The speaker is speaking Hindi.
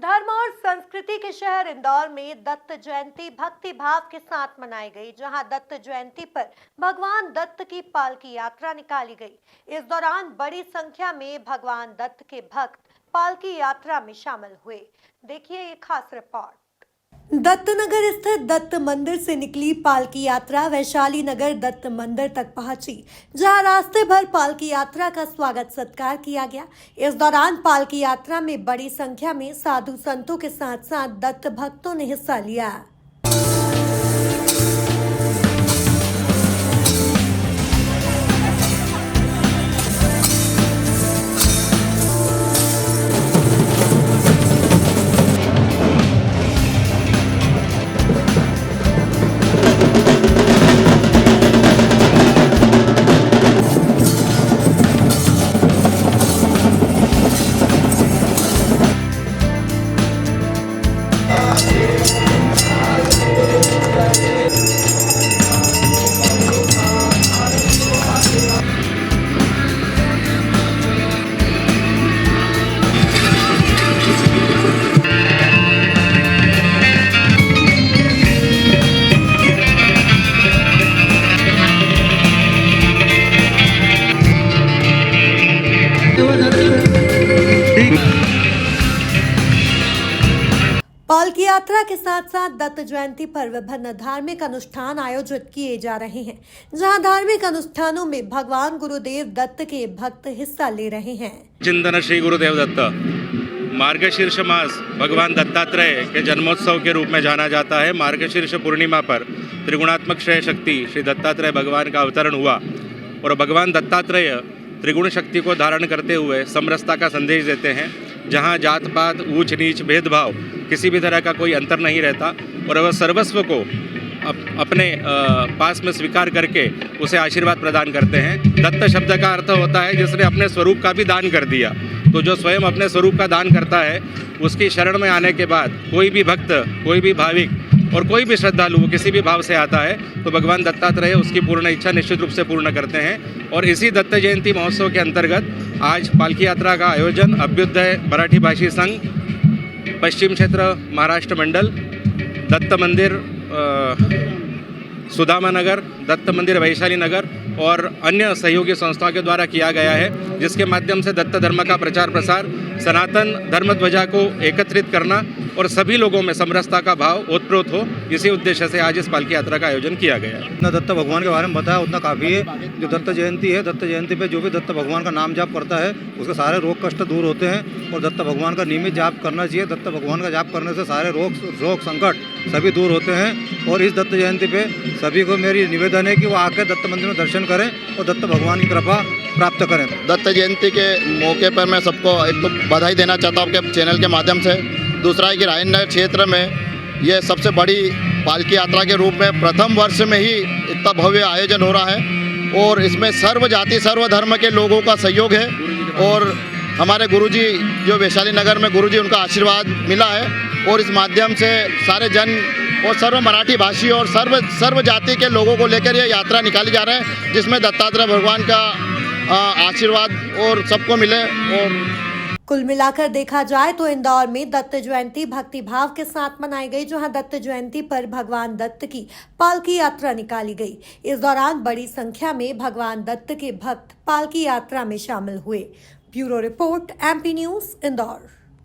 धर्म और संस्कृति के शहर इंदौर में दत्त जयंती भक्ति भाव के साथ मनाई गई, जहां दत्त जयंती पर भगवान दत्त की पालकी यात्रा निकाली गई। इस दौरान बड़ी संख्या में भगवान दत्त के भक्त पालकी यात्रा में शामिल हुए। देखिए ये खास रिपोर्ट। दत्तनगर स्थित दत्त मंदिर से निकली पालकी यात्रा वैशाली नगर दत्त मंदिर तक पहुंची, जहां रास्ते भर पालकी यात्रा का स्वागत सत्कार किया गया। इस दौरान पालकी यात्रा में बड़ी संख्या में साधु संतों के साथ साथ दत्त भक्तों ने हिस्सा लिया। पालकी यात्रा के साथ साथ दत्त जयंती पर विभिन्न धार्मिक अनुष्ठान आयोजित किए जा रहे हैं, जहां धार्मिक अनुष्ठानों में भगवान गुरुदेव दत्त के भक्त हिस्सा ले रहे हैं। चिंतन श्री गुरुदेव दत्त मार्गशीर्ष मास भगवान दत्तात्रेय के जन्मोत्सव के रूप में जाना जाता है। मार्गशीर्ष पूर्णिमा पर त्रिगुणात्मक श्रेय शक्ति श्री दत्तात्रेय भगवान का अवतरण हुआ और भगवान दत्तात्रेय त्रिगुण शक्ति को धारण करते हुए समरसता का संदेश देते हैं, जहां जात पात ऊंच नीच भेदभाव किसी भी तरह का कोई अंतर नहीं रहता और वह सर्वस्व को अपने पास में स्वीकार करके उसे आशीर्वाद प्रदान करते हैं। दत्त शब्द का अर्थ होता है जिसने अपने स्वरूप का भी दान कर दिया। तो जो स्वयं अपने स्वरूप का दान करता है उसकी शरण में आने के बाद कोई भी भक्त, कोई भी भाविक और कोई भी श्रद्धालु किसी भी भाव से आता है तो भगवान दत्तात्रेय उसकी पूर्ण इच्छा निश्चित रूप से पूर्ण करते हैं। और इसी दत्त जयंती महोत्सव के अंतर्गत आज पालकी यात्रा का आयोजन अभ्युदय मराठी भाषी संघ पश्चिम क्षेत्र महाराष्ट्र मंडल, दत्त मंदिर सुदामा नगर, दत्त मंदिर वैशाली नगर और अन्य सहयोगी संस्थाओं के द्वारा किया गया है, जिसके माध्यम से दत्त धर्म का प्रचार प्रसार, सनातन धर्म ध्वजा को एकत्रित करना और सभी लोगों में समरसता का भाव ओतप्रोत हो, इसी उद्देश्य से आज इस पालकी यात्रा का आयोजन किया गया है। जितना दत्त भगवान के बारे में बताया उतना काफ़ी है। जो दत्त जयंती है, दत्त जयंती पे जो भी दत्त भगवान का नाम जाप करता है उसके सारे रोग कष्ट दूर होते हैं और दत्त भगवान का नियमित जाप करना चाहिए। दत्त भगवान का जाप करने से सारे रोग संकट सभी दूर होते हैं। और इस दत्त जयंती पे सभी को मेरी निवेदन है कि वो आकर दत्त मंदिर में दर्शन करें और दत्त भगवान की कृपा प्राप्त करें। दत्त जयंती के मौके पर मैं सबको एक तो बधाई देना चाहता हूँ आपके चैनल के माध्यम से। दूसरा है कि राजेंद्र नगर क्षेत्र में ये सबसे बड़ी पालकी यात्रा के रूप में प्रथम वर्ष में ही इतना भव्य आयोजन हो रहा है और इसमें सर्व जाति सर्व धर्म के लोगों का सहयोग है। और हमारे गुरुजी जो वैशाली नगर में गुरुजी उनका आशीर्वाद मिला है और इस माध्यम से सारे जन और सर्व मराठी भाषी और सर्व जाति के लोगों को लेकर ये यात्रा निकाली जा रहे हैं, जिसमें दत्तात्रेय भगवान का आशीर्वाद और सबको मिले। और कुल मिलाकर देखा जाए तो इंदौर में दत्त जयंती भक्ति भाव के साथ मनाई गई, जहां दत्त जयंती पर भगवान दत्त की पालकी यात्रा निकाली गई। इस दौरान बड़ी संख्या में भगवान दत्त के भक्त पालकी यात्रा में शामिल हुए। Bureau report, MP news, Indore.